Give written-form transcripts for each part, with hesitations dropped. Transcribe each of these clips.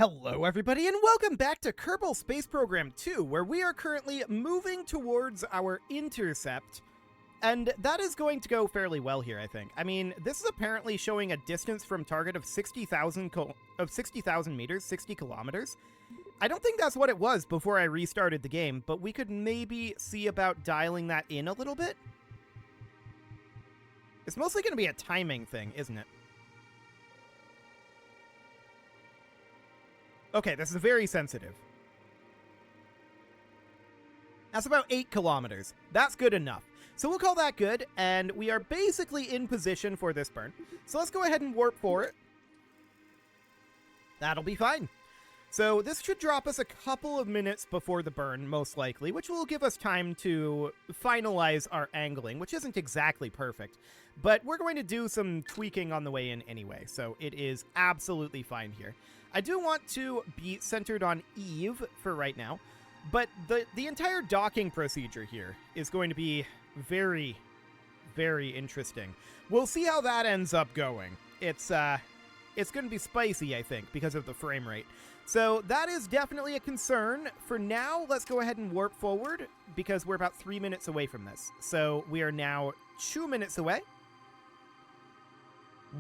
Hello everybody and welcome back to Kerbal Space Program 2, where we are currently moving towards our intercept, and that is going to go fairly well here, I think. I mean, this is apparently showing a distance from target of 60,000 meters, 60 kilometers. I don't think that's what it was before I restarted the game, but we could maybe see about dialing that in a little bit. It's mostly going to be a timing thing, isn't it? Okay, this is very sensitive. That's about 8 kilometers. That's good enough. So we'll call that good, and we are basically in position for this burn. So let's go ahead and warp for it. That'll be fine. So this should drop us a couple of minutes before the burn, most likely, which will give us time to finalize our angling, which isn't exactly perfect. But we're going to do some tweaking on the way in anyway, so it is absolutely fine here. I do want to be centered on Eve for right now, but the entire docking procedure here is going to be very, very interesting. We'll see how that ends up going. It's going to be spicy, I think, because of the frame rate. So that is definitely a concern. For now, let's go ahead and warp forward, because we're about 3 minutes away from this. So we are now 2 minutes away.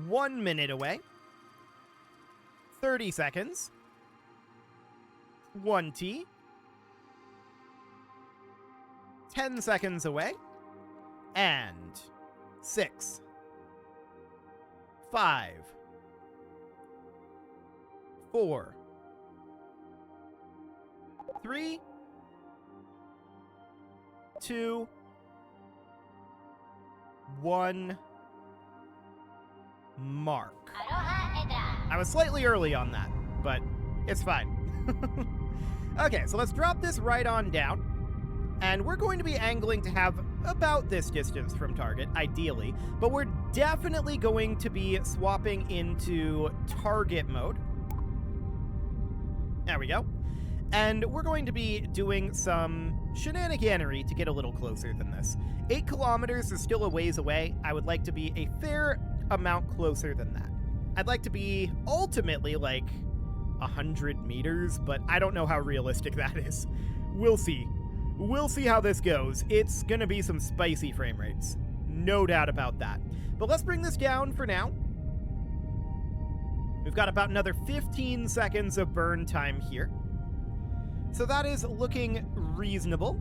1 minute away. 30 seconds. 20. 10 seconds away. And 6. 5. 4. 3. 2. 1. Mark. I was slightly early on that, but it's fine. Okay, so let's drop this right on down. And we're going to be angling to have about this distance from target, ideally. But we're definitely going to be swapping into target mode. There we go. And we're going to be doing some shenaniganery to get a little closer than this. 8 kilometers is still a ways away. I would like to be a fair amount closer than that. I'd like to be ultimately like 100 meters, but I don't know how realistic that is. We'll see. We'll see how this goes. It's gonna be some spicy frame rates. No doubt about that. But let's bring this down for now. We've got about another 15 seconds of burn time here. So that is looking reasonable.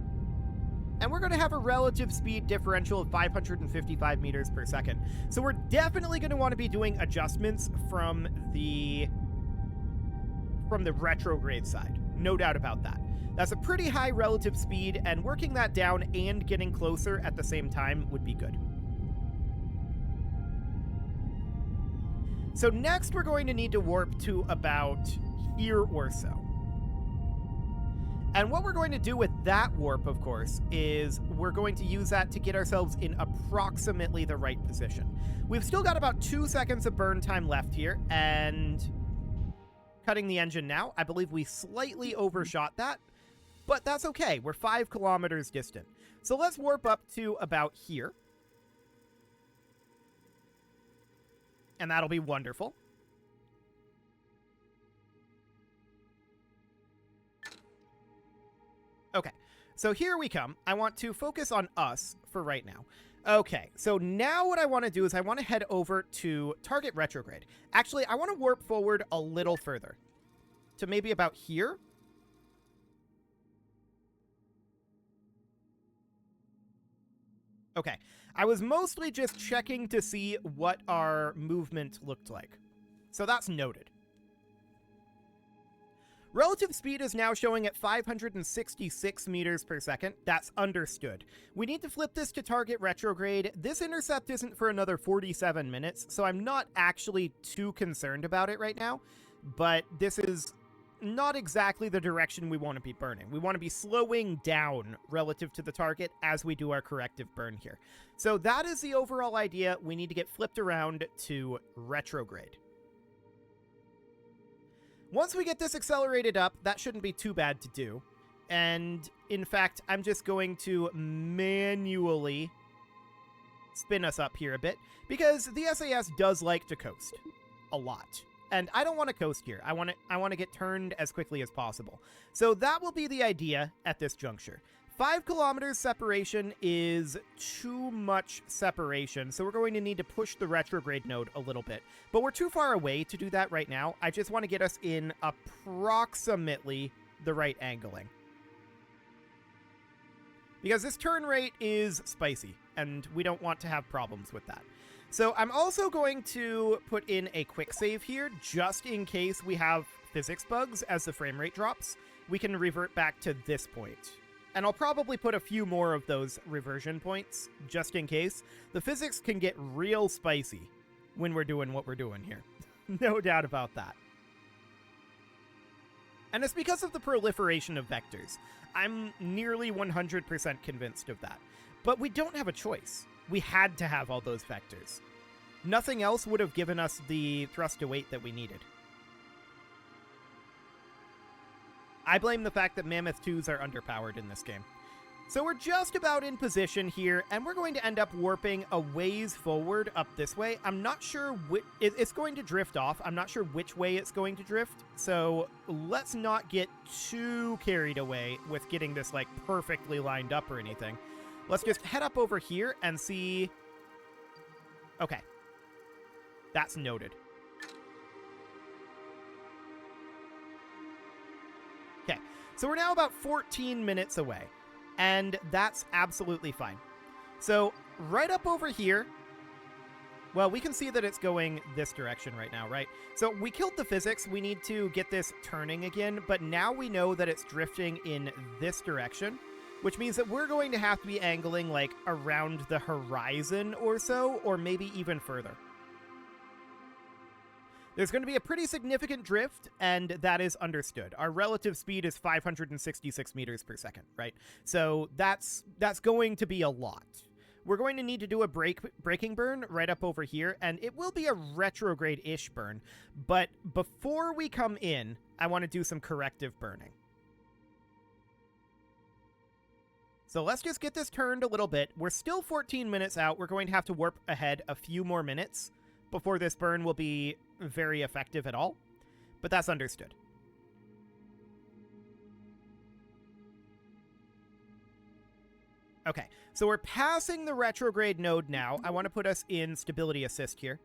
And we're going to have a relative speed differential of 555 meters per second. So we're definitely going to want to be doing adjustments from the retrograde side. No doubt about that. That's a pretty high relative speed, and working that down and getting closer at the same time would be good. So next we're going to need to warp to about here or so. And what we're going to do with that warp, of course, is we're going to use that to get ourselves in approximately the right position. We've still got about 2 seconds of burn time left here, and cutting the engine now. I believe we slightly overshot that, but that's okay. We're 5 kilometers distant. So let's warp up to about here. And that'll be wonderful. Okay, so here we come. I want to focus on us for right now. Okay, so now what I want to do is I want to head over to target retrograde. Actually, I want to warp forward a little further to maybe about here. Okay, I was mostly just checking to see what our movement looked like. So that's noted. Relative speed is now showing at 566 meters per second. That's understood. We need to flip this to target retrograde. This intercept isn't for another 47 minutes, so I'm not actually too concerned about it right now. But this is not exactly the direction we want to be burning. We want to be slowing down relative to the target as we do our corrective burn here. So that is the overall idea. We need to get flipped around to retrograde. Once we get this accelerated up, that shouldn't be too bad to do. And in fact, I'm just going to manually spin us up here a bit, because the SAS does like to coast a lot. and I don't want to coast here. I want to get turned as quickly as possible. So that will be the idea at this juncture. 5 kilometers separation is too much separation, so we're going to need to push the retrograde node a little bit. But we're too far away to do that right now. I just want to get us in approximately the right angling. Because this turn rate is spicy, and we don't want to have problems with that. So I'm also going to put in a quick save here, just in case we have physics bugs as the frame rate drops. We can revert back to this point. And I'll probably put a few more of those reversion points, just in case. The physics can get real spicy when we're doing what we're doing here. No doubt about that. And it's because of the proliferation of vectors. I'm nearly 100% convinced of that. But we don't have a choice. We had to have all those vectors. Nothing else would have given us the thrust to weight that we needed. I blame the fact that Mammoth 2s are underpowered in this game. So we're just about in position here, and we're going to end up warping a ways forward up this way. I'm not sure it's going to drift off. I'm not sure which way it's going to drift, so let's not get too carried away with getting this, like, perfectly lined up or anything. Let's just head up over here and see... Okay. That's noted. Okay, so we're now about 14 minutes away, and that's absolutely fine. So right up over here, well, we can see that it's going this direction right now, right? So we killed the physics. We need to get this turning again, but now we know that it's drifting in this direction, which means that we're going to have to be angling like around the horizon or so, or maybe even further. There's going to be a pretty significant drift, and that is understood. Our relative speed is 566 meters per second, right? So that's going to be a lot. We're going to need to do a braking burn right up over here, and it will be a retrograde-ish burn. But before we come in, I want to do some corrective burning. So let's just get this turned a little bit. We're still 14 minutes out. We're going to have to warp ahead a few more minutes before this burn will be very effective at all, but that's understood. Okay, so we're passing the retrograde node now. I want to put us in stability assist here.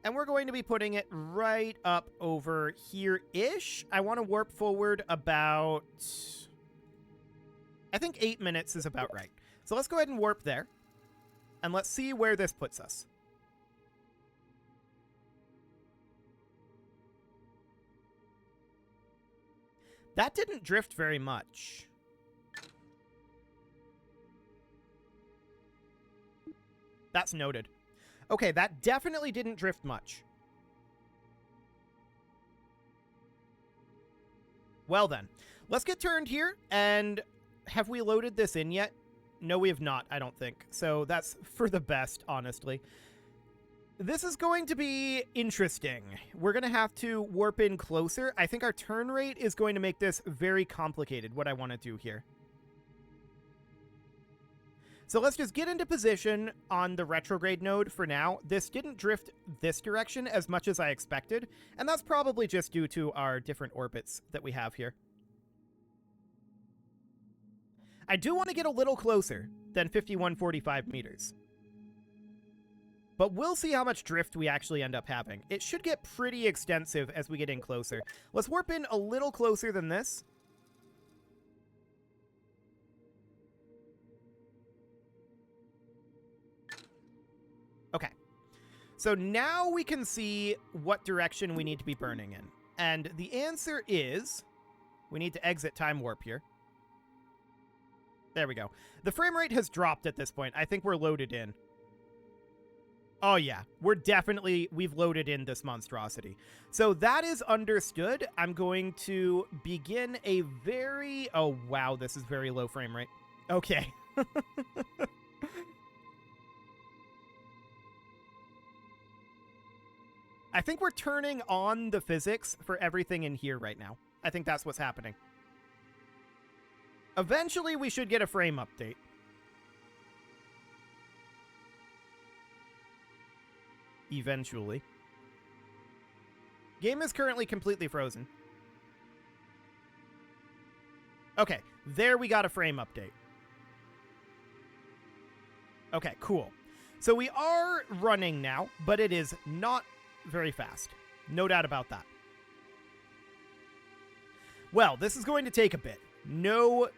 And we're going to be putting it right up over here-ish. I want to warp forward about... I think 8 minutes is about right. So let's go ahead and warp there. And let's see where this puts us. That didn't drift very much. That's noted. Okay, that definitely didn't drift much. Well then, let's get turned here, and have we loaded this in yet? No, we have not, I don't think. So that's for the best, honestly. This is going to be interesting. We're going to have to warp in closer. I think our turn rate is going to make this very complicated, what I want to do here. So let's just get into position on the retrograde node for now. This didn't drift this direction as much as I expected, and that's probably just due to our different orbits that we have here. I do want to get a little closer than 5145 meters. But we'll see how much drift we actually end up having. It should get pretty extensive as we get in closer. Let's warp in a little closer than this. Okay. So now we can see what direction we need to be burning in. And the answer is we need to exit time warp here. There we go. The frame rate has dropped at this point. I think we're loaded in. Oh yeah, we've loaded in this monstrosity. So that is understood. I'm going to begin a very, oh wow, this is very low frame rate. Okay. I think we're turning on the physics for everything in here right now. I think that's what's happening. Eventually, we should get a frame update. Eventually. Game is currently completely frozen. Okay, there we got a frame update. Okay, cool. So we are running now, but it is not very fast. No doubt about that. Well, this is going to take a bit. No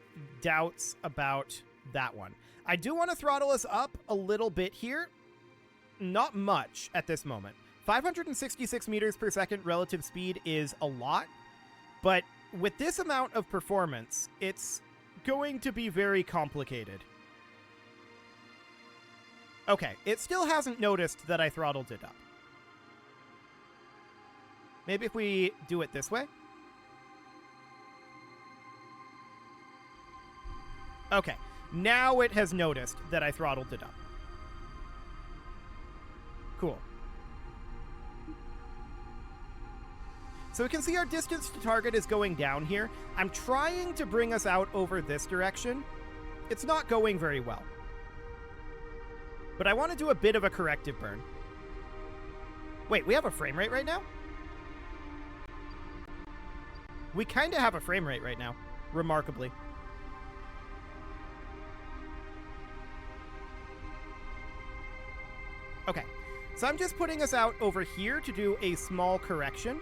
doubts about that one. I do want to throttle us up a little bit here. Not much at this moment. 566 meters per second relative speed is a lot, but with this amount of performance, it's going to be very complicated. Okay, it still hasn't noticed that I throttled it up. Maybe if we do it this way? Okay, now it has noticed that I throttled it up. Cool. So we can see our distance to target is going down here. I'm trying to bring us out over this direction. It's not going very well. But I want to do a bit of a corrective burn. Wait, we have a frame rate right now? We kind of have a frame rate right now, remarkably. Okay, so I'm just putting us out over here to do a small correction,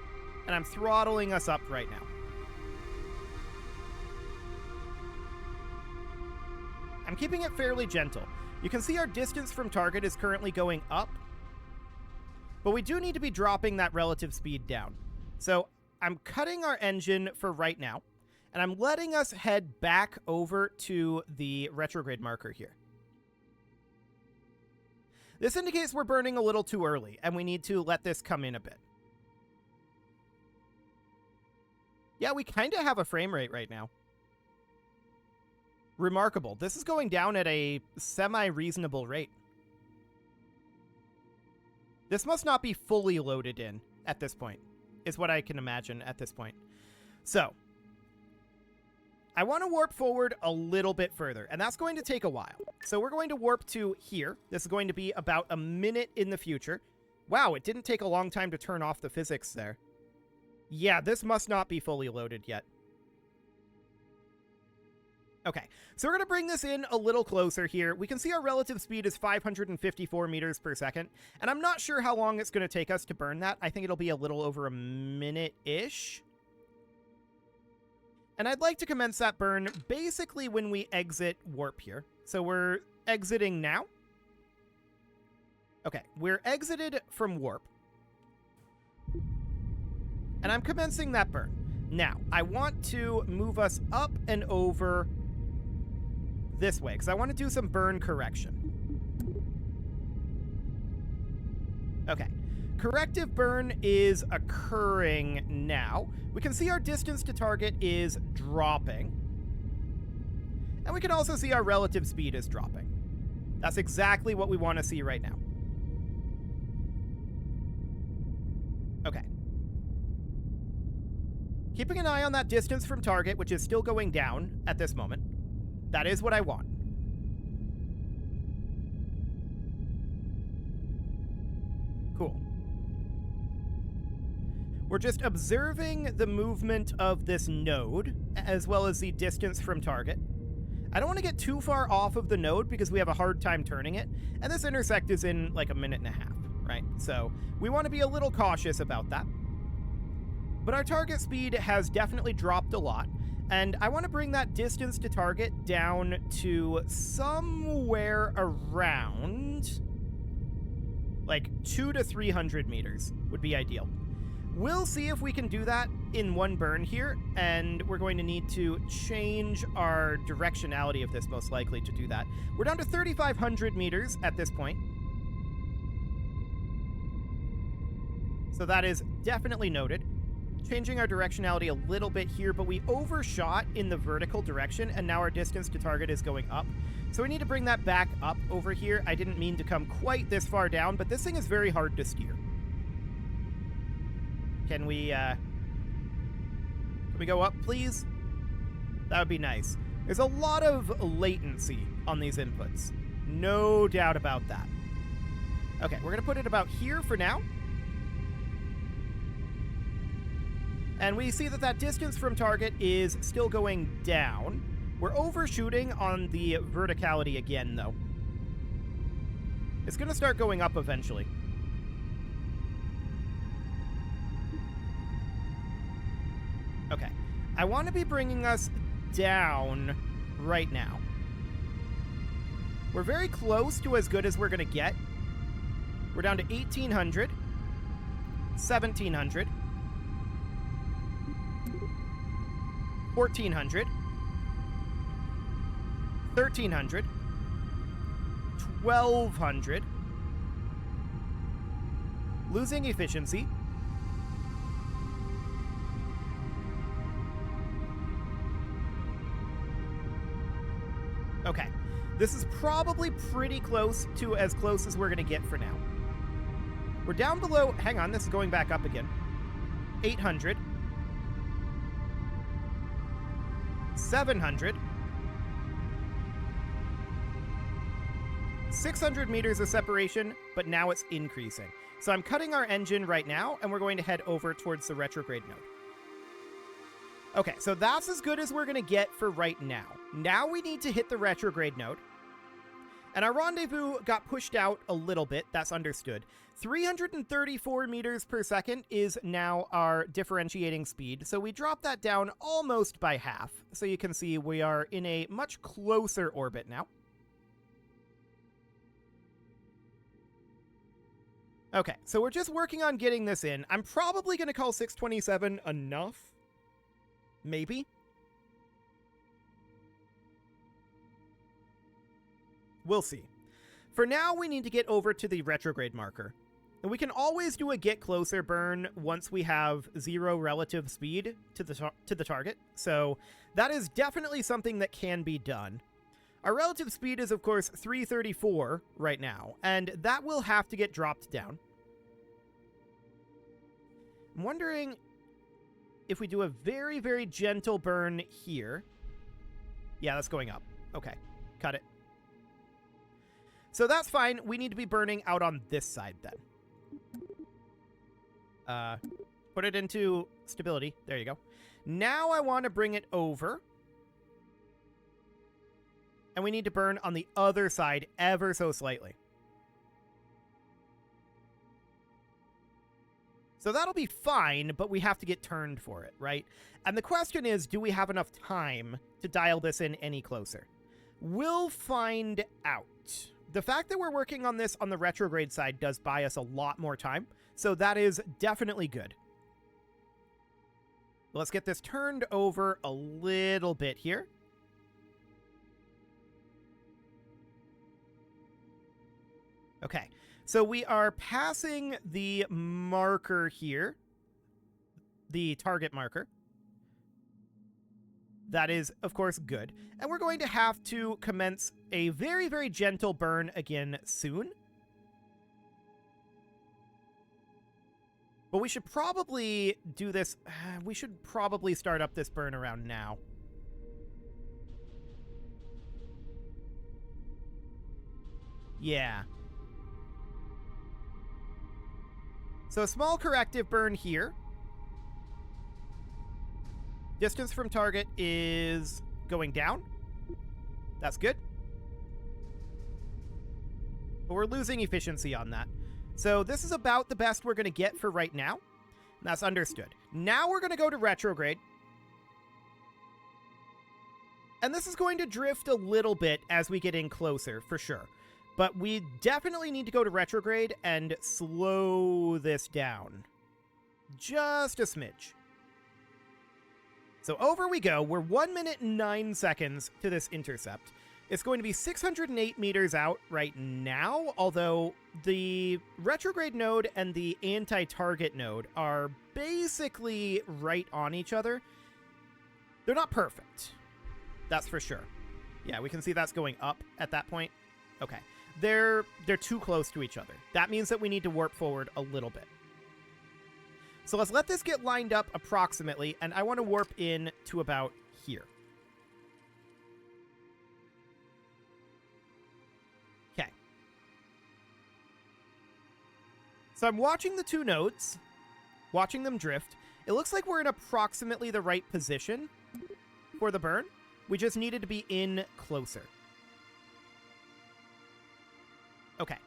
and I'm throttling us up right now. I'm keeping it fairly gentle. You can see our distance from target is currently going up, but we do need to be dropping that relative speed down. So I'm cutting our engine for right now, and I'm letting us head back over to the retrograde marker here. This indicates we're burning a little too early, and we need to let this come in a bit. Yeah, we kind of have a frame rate right now. Remarkable. This is going down at a semi-reasonable rate. This must not be fully loaded in at this point, is what I can imagine at this point. So, I want to warp forward a little bit further, and that's going to take a while. So we're going to warp to here. This is going to be about a minute in the future. Wow, it didn't take a long time to turn off the physics there. Yeah, this must not be fully loaded yet. Okay, so we're going to bring this in a little closer here. We can see our relative speed is 554 meters per second, and I'm not sure how long it's going to take us to burn that. I think it'll be a little over a minute-ish. And I'd like to commence that burn basically when we exit warp here. So we're exiting now. Okay, we're exited from warp. And I'm commencing that burn. Now, I want to move us up and over this way, because I want to do some burn correction. Okay. Corrective burn is occurring now. We can see our distance to target is dropping. And we can also see our relative speed is dropping. That's exactly what we want to see right now. Okay. Keeping an eye on that distance from target, which is still going down at this moment. That is what I want. Cool. We're just observing the movement of this node, as well as the distance from target. I don't want to get too far off of the node because we have a hard time turning it, and this intersect is in like a minute and a half, right? So we want to be a little cautious about that. But our target speed has definitely dropped a lot, and I want to bring that distance to target down to somewhere around like 200 to 300 meters would be ideal. We'll see if we can do that in one burn here, and we're going to need to change our directionality of this most likely to do that. We're down to 3,500 meters at this point. So that is definitely noted. Changing our directionality a little bit here, but we overshot in the vertical direction, and now our distance to target is going up. So we need to bring that back up over here. I didn't mean to come quite this far down, but this thing is very hard to steer. Can we go up, please? That would be nice. There's a lot of latency on these inputs. No doubt about that. Okay, we're going to put it about here for now. And we see that that distance from target is still going down. We're overshooting on the verticality again, though. It's going to start going up eventually. Okay. I want to be bringing us down right now. We're very close to as good as we're going to get. We're down to 1,800, 1,700, 1,400, 1,300, 1,200. Losing efficiency. Okay. This is probably pretty close to as close as we're going to get for now. We're down below... Hang on, this is going back up again. 800. 700. 600 meters of separation, but now it's increasing. So I'm cutting our engine right now, and we're going to head over towards the retrograde node. Okay, so that's as good as we're going to get for right now. Now we need to hit the retrograde node. And our rendezvous got pushed out a little bit. That's understood. 334 meters per second is now our differentiating speed. So we drop that down almost by half. So you can see we are in a much closer orbit now. Okay, so we're just working on getting this in. I'm probably going to call 627 enough. Maybe. We'll see. For now, we need to get over to the retrograde marker. And we can always do a get closer burn once we have 0 relative speed to the target. So that is definitely something that can be done. Our relative speed is, of course, 334 right now, and that will have to get dropped down. I'm wondering if we do a very, very gentle burn here. Yeah, that's going up. Okay, cut it. So that's fine. We need to be burning out on this side then. Put it into stability. There you go. Now I want to bring it over. And we need to burn on the other side ever so slightly. So that'll be fine, but we have to get turned for it, right? And the question is, do we have enough time to dial this in any closer? We'll find out. The fact that we're working on this on the retrograde side does buy us a lot more time, so that is definitely good. Let's get this turned over a little bit here. Okay, so we are passing the marker here, the target marker. That is, of course, good. And we're going to have to commence a very, very gentle burn again soon. But we should probably do this. We should probably start up this burn around now. Yeah. So a small corrective burn here. Distance from target is going down. That's good. But we're losing efficiency on that. So this is about the best we're going to get for right now. That's understood. Now we're going to go to retrograde. And this is going to drift a little bit as we get in closer, for sure. But we definitely need to go to retrograde and slow this down. Just a smidge. So over we go. We're 1 minute and 9 seconds to this intercept. It's going to be 608 meters out right now, although the retrograde node and the anti-target node are basically right on each other. They're not perfect. That's for sure. Yeah, we can see that's going up at that point. Okay. They're too close to each other. That means that we need to warp forward a little bit. So let's let this get lined up approximately, and I want to warp in to about here. Okay. So I'm watching the two nodes, watching them drift. It looks like we're in approximately the right position for the burn. We just needed to be in closer. Okay.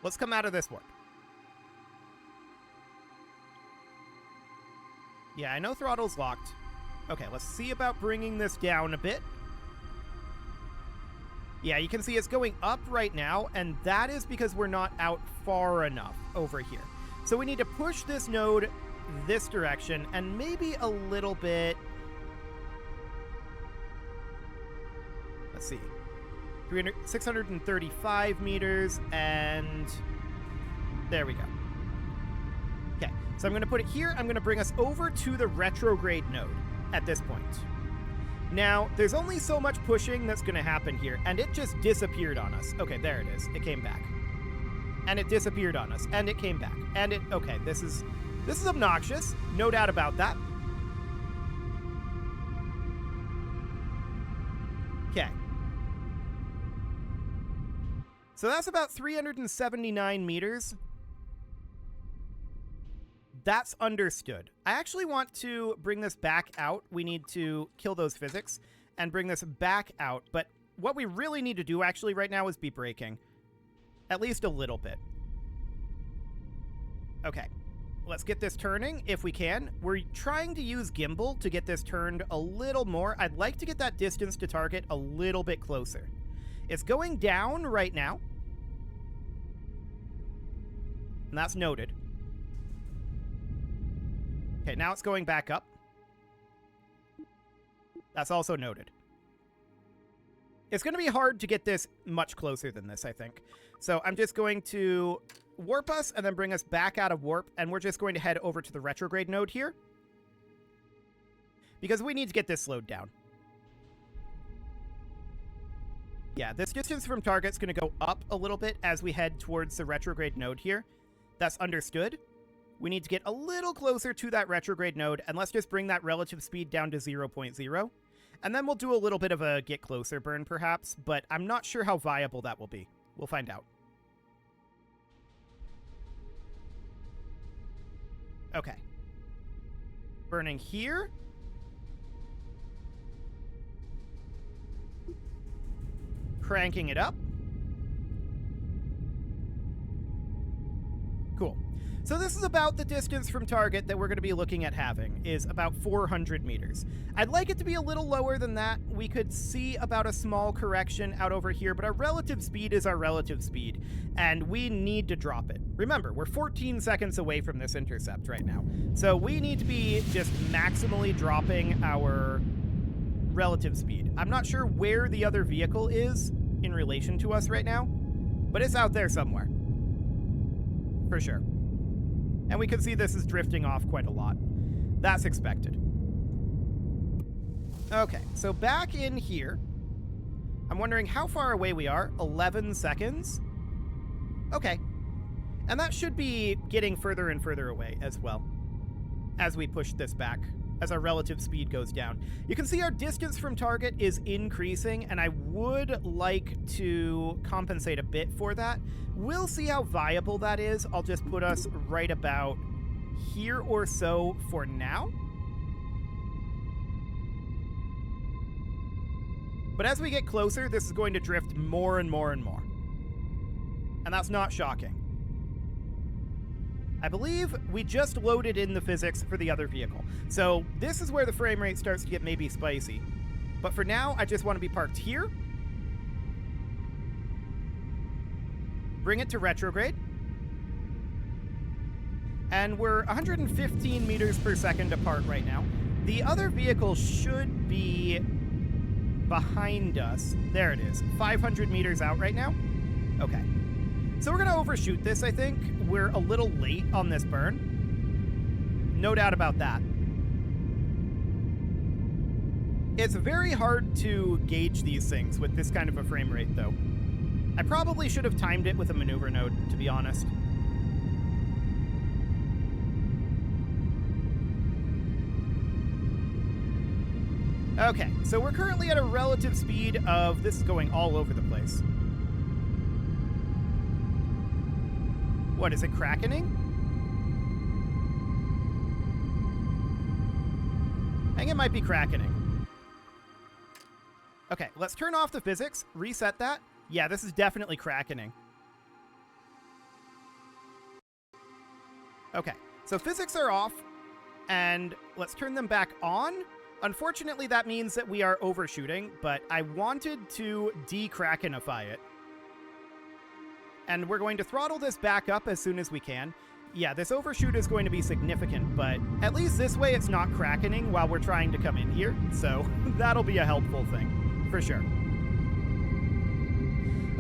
Let's come out of this warp. Yeah, I know throttle's locked. Okay, let's see about bringing this down a bit. Yeah, you can see it's going up right now, and that is because we're not out far enough over here. So we need to push this node this direction, and maybe a little bit... Let's see. 635 meters, and... There we go. Okay, so I'm going to put it here. I'm going to bring us over to the retrograde node at this point. Now, there's only so much pushing that's going to happen here, and it just disappeared on us. Okay, there it is. It came back. And it disappeared on us, and it came back. And it... Okay, this is obnoxious. No doubt about that. Okay. So that's about 379 meters. That's understood. I actually want to bring this back out. We need to kill those physics and bring this back out. But what we really need to do actually right now is be braking. At least a little bit. Okay. Let's get this turning if we can. We're trying to use gimbal to get this turned a little more. I'd like to get that distance to target a little bit closer. It's going down right now. And that's noted. Okay, now it's going back up. That's also noted. It's going to be hard to get this much closer than this, I think. So I'm just going to warp us and then bring us back out of warp, and we're just going to head over to the retrograde node here. Because we need to get this slowed down. Yeah, this distance from target's going to go up a little bit as we head towards the retrograde node here. That's understood. We need to get a little closer to that retrograde node, and let's just bring that relative speed down to 0.0. And then we'll do a little bit of a get closer burn, perhaps, but I'm not sure how viable that will be. We'll find out. Okay. Burning here. Cranking it up. Cool. So this is about the distance from target that we're going to be looking at having, is about 400 meters. I'd like it to be a little lower than that. We could see about a small correction out over here, but our relative speed is our relative speed, and we need to drop it. Remember, we're 14 seconds away from this intercept right now, so we need to be just maximally dropping our relative speed. I'm not sure where the other vehicle is in relation to us right now, but it's out there somewhere. For sure. And we can see this is drifting off quite a lot. That's expected. Okay, so back in here. I'm wondering how far away we are. 11 seconds. Okay. And that should be getting further and further away as well, as we push this back, as our relative speed goes down. You can see our distance from target is increasing, and I would like to compensate a bit for that. We'll see how viable that is. I'll just put us right about here or so for now. But as we get closer, this is going to drift more and more and more. And that's not shocking. I believe we just loaded in the physics for the other vehicle. So this is where the frame rate starts to get maybe spicy. But for now, I just want to be parked here. Bring it to retrograde. And we're 115 meters per second apart right now. The other vehicle should be behind us. There it is. 500 meters out right now. Okay. So we're going to overshoot this, I think. We're a little late on this burn. No doubt about that. It's very hard to gauge these things with this kind of a frame rate, though. I probably should have timed it with a maneuver node, to be honest. Okay, so we're currently at a relative speed of... This is going all over the place. What, is it crackening? I think it might be crackening. Okay, let's turn off the physics, reset that. Yeah, this is definitely crackening. Okay, so physics are off, and let's turn them back on. Unfortunately, that means that we are overshooting, but I wanted to de-crackenify it. And we're going to throttle this back up as soon as we can. Yeah, this overshoot is going to be significant, but at least this way it's not crackening while we're trying to come in here, so that'll be a helpful thing, for sure.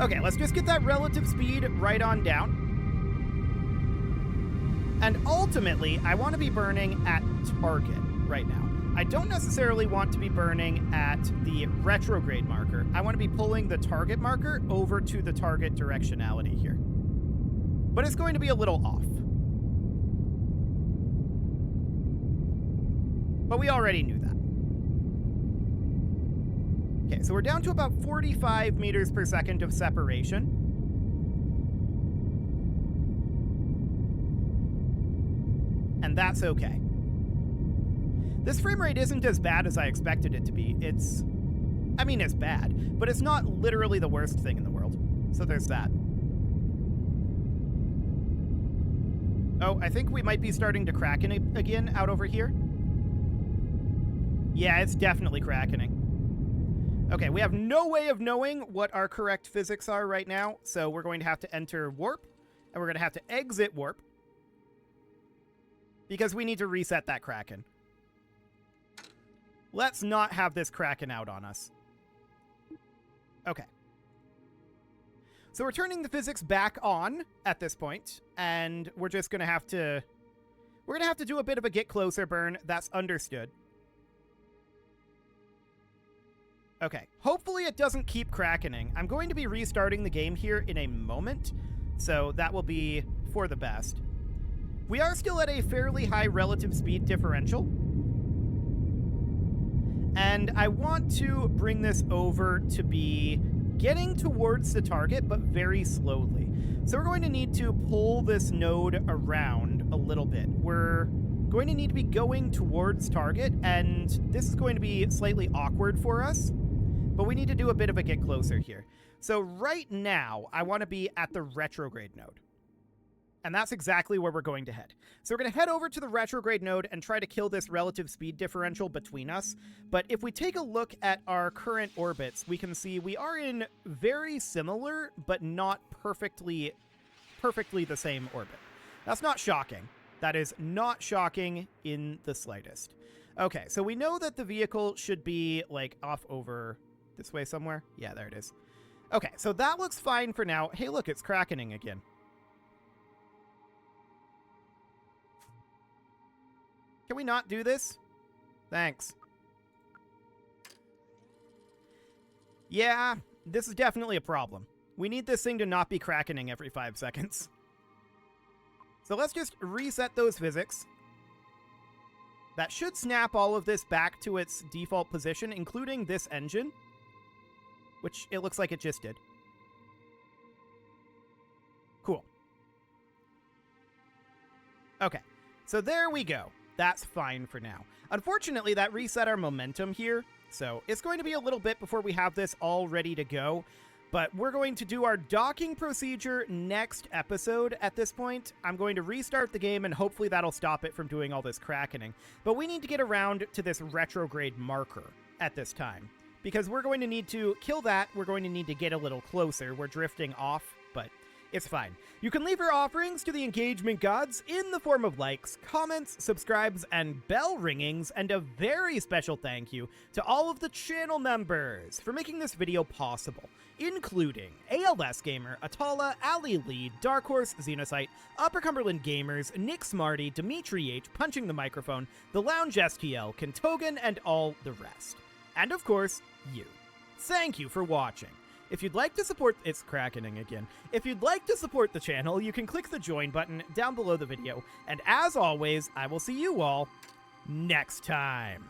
Okay, let's just get that relative speed right on down. And ultimately, I want to be burning at target right now. I don't necessarily want to be burning at the retrograde marker. I want to be pulling the target marker over to the target directionality here. But it's going to be a little off. But we already knew that. Okay, so we're down to about 45 meters per second of separation. And that's okay. This frame rate isn't as bad as I expected it to be. It's bad, but it's not literally the worst thing in the world. So there's that. Oh, I think we might be starting to cracken again out over here. Yeah, it's definitely crackening. Okay, we have no way of knowing what our correct physics are right now, so we're going to have to enter warp, and we're going to have to exit warp, because we need to reset that kraken. Let's not have this kraken out on us. Okay. So we're turning the physics back on at this point, and we're just going to have to... We're going to have to do a bit of a get closer burn. That's understood. Okay. Hopefully it doesn't keep crackening. I'm going to be restarting the game here in a moment, so that will be for the best. We are still at a fairly high relative speed differential. And I want to bring this over to be getting towards the target, but very slowly. So we're going to need to pull this node around a little bit. We're going to need to be going towards target, and this is going to be slightly awkward for us, but we need to do a bit of a get closer here. So right now, I want to be at the retrograde node. And that's exactly where we're going to head. So we're going to head over to the retrograde node and try to kill this relative speed differential between us. But if we take a look at our current orbits, we can see we are in very similar, but not perfectly the same orbit. That's not shocking. That is not shocking in the slightest. Okay, so we know that the vehicle should be, like, off over this way somewhere. Yeah, there it is. Okay, so that looks fine for now. Hey, look, it's crackening again. Can we not do this? Thanks. Yeah, this is definitely a problem. We need this thing to not be crackening every 5 seconds. So let's just reset those physics. That should snap all of this back to its default position, including this engine, which it looks like it just did. Cool. Okay, so there we go. That's fine for now. Unfortunately, that reset our momentum here, so it's going to be a little bit before we have this all ready to go, but we're going to do our docking procedure next episode at this point. I'm going to restart the game, and hopefully that'll stop it from doing all this crackening. But we need to get around to this retrograde marker at this time, because we're going to need to kill that. We're going to need to get a little closer. We're drifting off, but it's fine. You can leave your offerings to the engagement gods in the form of likes, comments, subscribes, and bell ringings, and a very special thank you to all of the channel members for making this video possible, including ALS Gamer, Atala, Ali Lee, Dark Horse, Xenocyte, Upper Cumberland Gamers, Nick Smarty, Dimitri H, Punching the Microphone, The Lounge STL, Kentogan, and all the rest. And of course, you. Thank you for watching. If you'd like to support... It's crackening again. If you'd like to support the channel, you can click the join button down below the video. And as always, I will see you all next time.